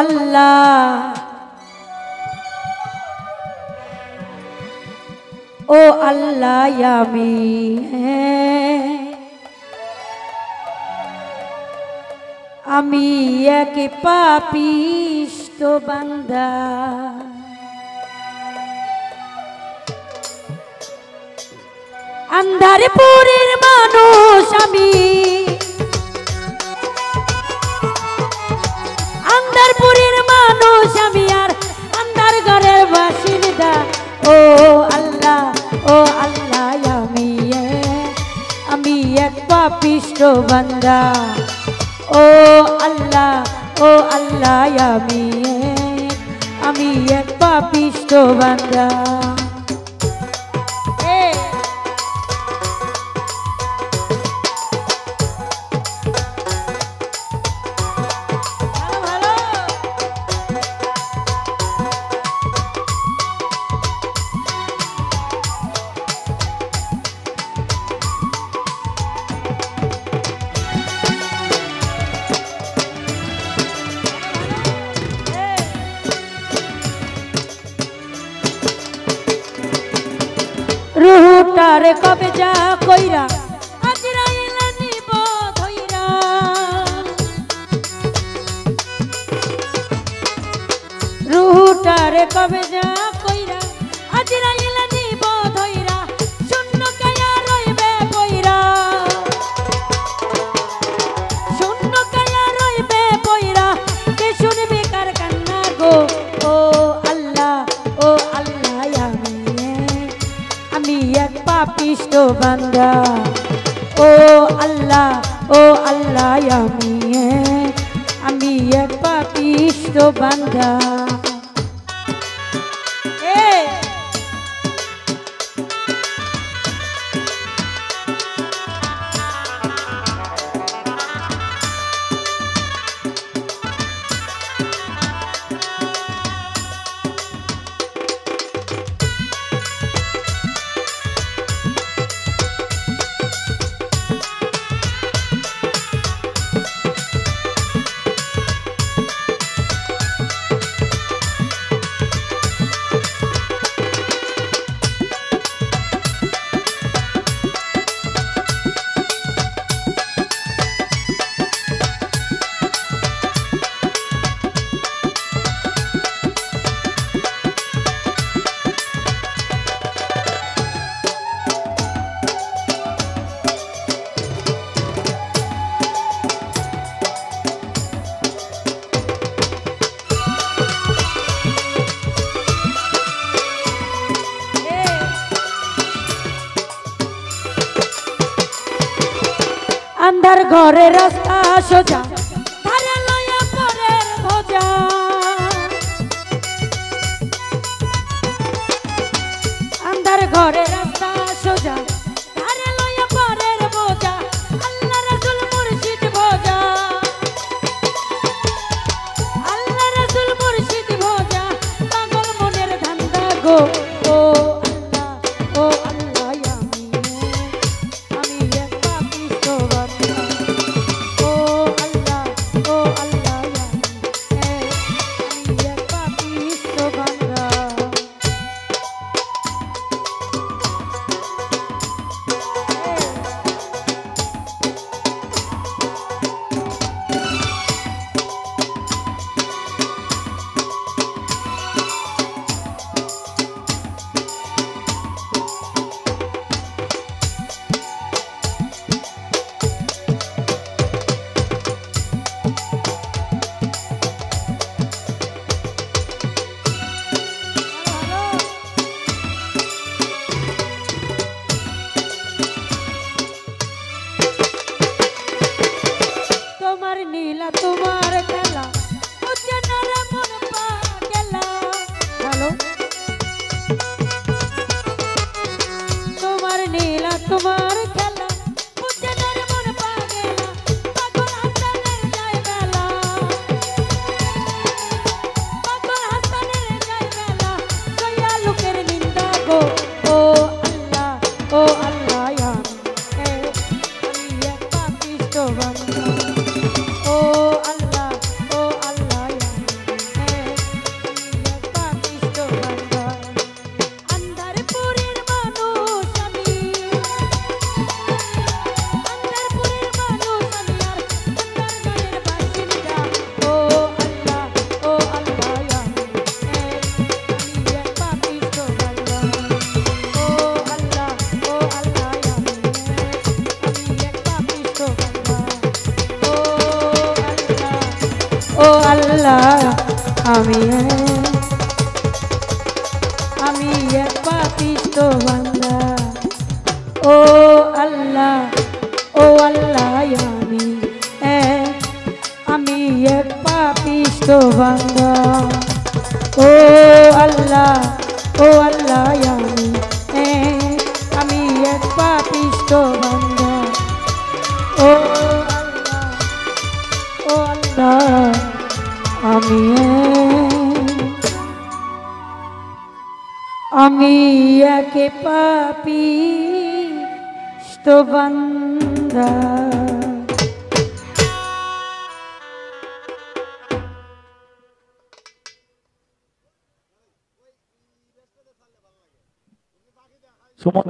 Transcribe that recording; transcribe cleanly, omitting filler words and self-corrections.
আল্লাহ ও আল্লাহ আমি এক পাপিষ্ঠ বান্দা আন্ধারপুরের মানুষ আমি আন্ধারপুরের মানুষ আমি আর আন্ধার ঘরের বাসিন্দা ও আল্লাহ আমি এক পাপিষ্ঠ বান্দা ও আল্লাহ আমি এক পাপিষ্ঠ বান্দা রুহুটারে কবে যা কইরা আজরাইল নিব ধইরা রুহুটারে কবে যা কইরা আজরাইল নিব ধইরা শূন্য কায়া রইবে পয়রা শূন্য কায়া রইবে পয়রা কে শুনবে কার কান্না গো ও আল্লাহ আমি এক পাপিষ্ঠ বান্দা ও আল্লাহ আমি এক পাপিষ্ঠ বান্দা আন্ধার ঘরে রাস্তা সোজা ধারে লইয়া পরের ভোজা আন্ধার ঘরে রাস্তা সোজা ধারে লইয়া পরের ভোজা আল্লাহ রাসূল মুর্শিদ ভোজা আল্লাহ রাসূল মুর্শিদ ভোজা পাগল মনের ধান্দা গো ও নীলা তোমার খেলা বুঝে না রে মন পাগলা হ্যালো তোমার নীলা তোমার খেলা বুঝে না রে মন পাগলা পাগল হাসানের যায় বেলা পাগল হাসানের যায় বেলা কইয়া লোকের নিন্দা গো ও আল্লাহ আমি এক পাপিষ্ঠ বান্দা ও আল্লাহ আল্লাহ আমি এক পাপিষ্ঠ বান্দা ও আল্লাহ আমি এক পাপিষ্ঠ বান্দা ও আল্লাহ আমি এক পাপিষ্ঠ বান্দা ও আল্লাহ আমি এক পাপিষ্ঠ বান্দা। সুমন